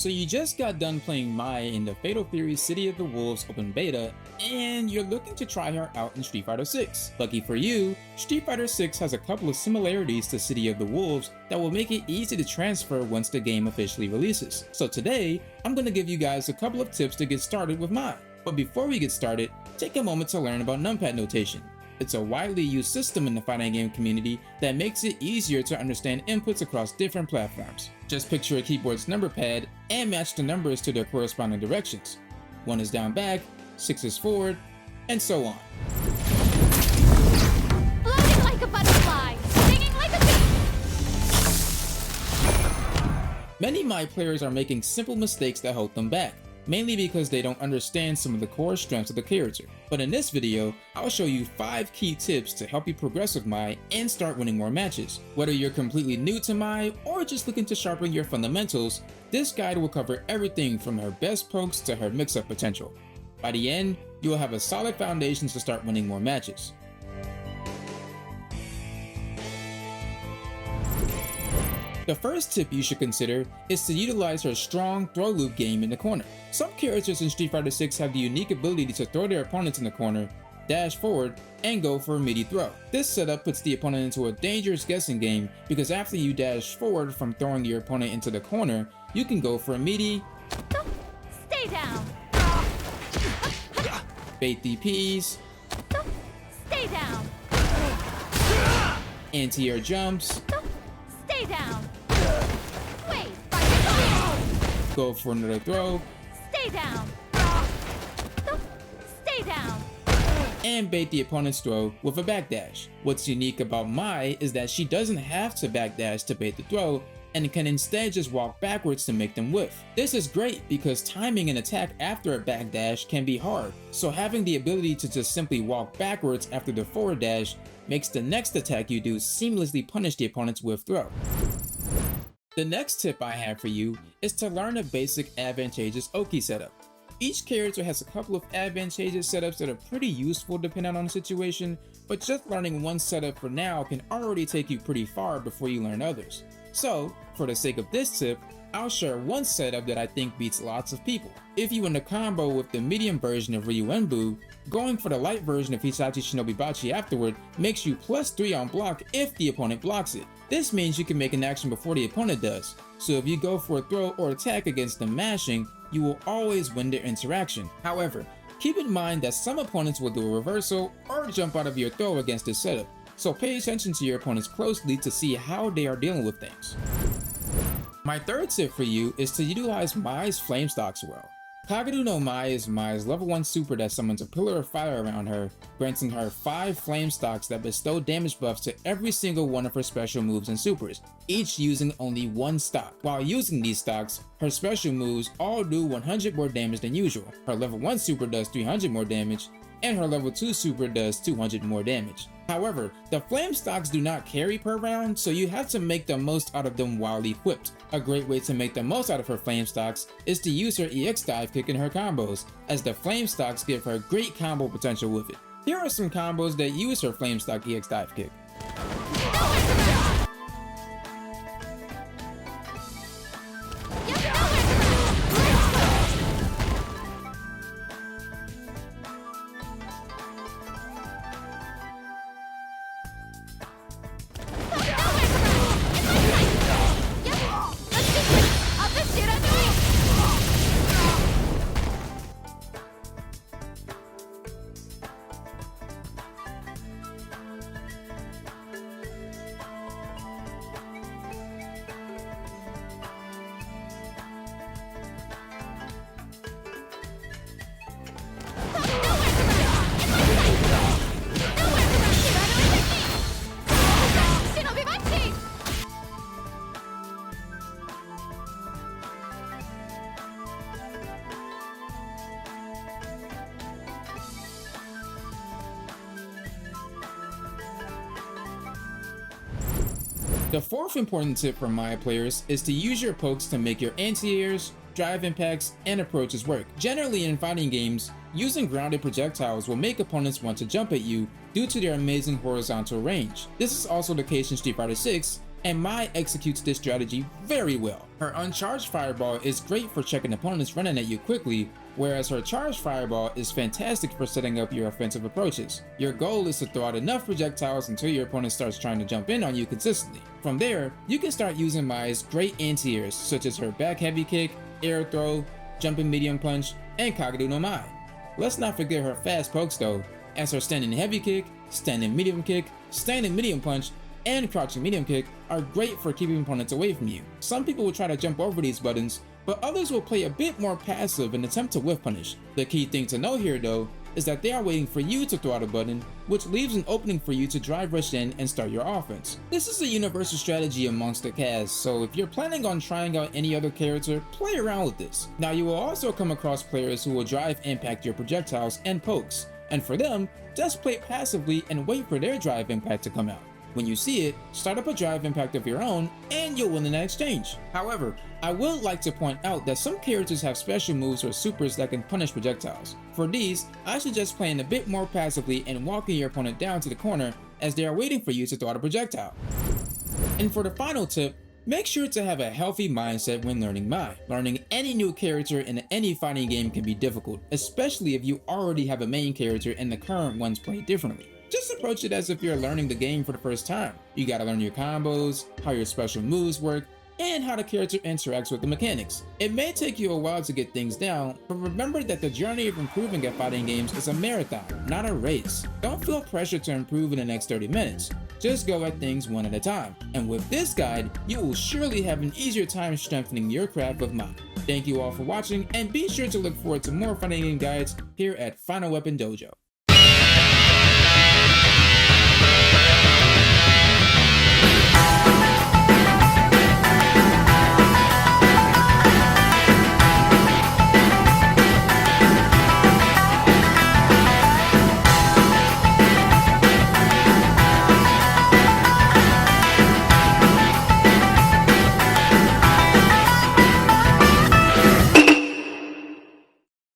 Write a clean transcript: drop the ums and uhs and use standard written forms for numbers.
So you just got done playing Mai in the Fatal Fury City of the Wolves open beta, and you're looking to try her out in Street Fighter 6. Lucky for you, Street Fighter 6 has a couple of similarities to City of the Wolves that will make it easy to transfer once the game officially releases. So today, I'm going to give you guys a couple of tips to get started with Mai. But before we get started, take a moment to learn about numpad notation. It's a widely used system in the fighting game community that makes it easier to understand inputs across different platforms. Just picture a keyboard's number pad and match the numbers to their corresponding directions. 1 is down back, 6 is forward, and so on. Floating like a butterfly, stinging like a bee. Many Mai players are making simple mistakes that hold them back, mainly because they don't understand some of the core strengths of the character. But in this video, I'll show you 5 key tips to help you progress with Mai and start winning more matches. Whether you're completely new to Mai or just looking to sharpen your fundamentals, this guide will cover everything from her best pokes to her mix-up potential. By the end, you will have a solid foundation to start winning more matches. The first tip you should consider is to utilize her strong throw loop game in the corner. Some characters in Street Fighter 6 have the unique ability to throw their opponents in the corner, dash forward, and go for a meaty throw. This setup puts the opponent into a dangerous guessing game because after you dash forward from throwing your opponent into the corner, you can go for a meaty, Stay down. bait DPs, Stay down. anti-air jumps, Stay down. Wait. go for another throw, Stay down. Stay down. and bait the opponent's throw with a backdash. What's unique about Mai is that she doesn't have to backdash to bait the throw and can instead just walk backwards to make them whiff. This is great because timing an attack after a backdash can be hard, so having the ability to just simply walk backwards after the forward dash makes the next attack you do seamlessly punish the opponent's whiff throw. The next tip I have for you is to learn a basic advantageous Oki setup. Each character has a couple of advantageous setups that are pretty useful depending on the situation, but just learning one setup for now can already take you pretty far before you learn others. So, for the sake of this tip, I'll share one setup that I think beats lots of people. If you want to combo with the medium version of Ryuenbu, going for the light version of Hisachi Shinobi Bachi afterward makes you +3 on block if the opponent blocks it. This means you can make an action before the opponent does, so if you go for a throw or attack against them mashing, you will always win their interaction. However, keep in mind that some opponents will do a reversal or jump out of your throw against this setup, so pay attention to your opponents closely to see how they are dealing with things. My third tip for you is to utilize Mai's flame stocks well. Kagadu no Mai is Mai's level 1 super that summons a pillar of fire around her, granting her 5 flame stocks that bestow damage buffs to every single one of her special moves and supers, each using only 1 stock. While using these stocks, her special moves all do 100 more damage than usual. Her level 1 super does 300 more damage, and her level 2 super does 200 more damage. However, the flame stocks do not carry per round, so you have to make the most out of them while equipped. A great way to make the most out of her flame stocks is to use her EX dive kick in her combos, as the flame stocks give her great combo potential with it. Here are some combos that use her flame stock EX dive kick. The fourth important tip for Mai players is to use your pokes to make your anti-airs, drive impacts, and approaches work. Generally in fighting games, using grounded projectiles will make opponents want to jump at you due to their amazing horizontal range. This is also the case in Street Fighter 6, and Mai executes this strategy very well. Her uncharged fireball is great for checking opponents running at you quickly, whereas her charged fireball is fantastic for setting up your offensive approaches. Your goal is to throw out enough projectiles until your opponent starts trying to jump in on you consistently. From there, you can start using Mai's great anti-airs such as her back heavy kick, air throw, jumping medium punch, and Kagadu no Mai. Let's not forget her fast pokes though, as her standing heavy kick, standing medium kick, standing medium punch, and crouching medium kick are great for keeping opponents away from you. Some people will try to jump over these buttons, but others will play a bit more passive and attempt to whiff punish. The key thing to know here though is that they are waiting for you to throw out a button, which leaves an opening for you to drive rush in and start your offense. This is a universal strategy amongst the cast, so if you're planning on trying out any other character, play around with this. Now you will also come across players who will drive impact your projectiles and pokes, and for them, just play passively and wait for their drive impact to come out. When you see it, start up a drive impact of your own, and you'll win in that exchange. However, I would like to point out that some characters have special moves or supers that can punish projectiles. For these, I suggest playing a bit more passively and walking your opponent down to the corner as they are waiting for you to throw out a projectile. And for the final tip, make sure to have a healthy mindset when learning Mai. Learning any new character in any fighting game can be difficult, especially if you already have a main character and the current ones play differently. Just approach it as if you're learning the game for the first time. You gotta learn your combos, how your special moves work, and how the character interacts with the mechanics. It may take you a while to get things down, but remember that the journey of improving at fighting games is a marathon, not a race. Don't feel pressure to improve in the next 30 minutes. Just go at things one at a time. And with this guide, you will surely have an easier time strengthening your craft of Mai. Thank you all for watching, and be sure to look forward to more fighting game guides here at Final Weapon Dojo.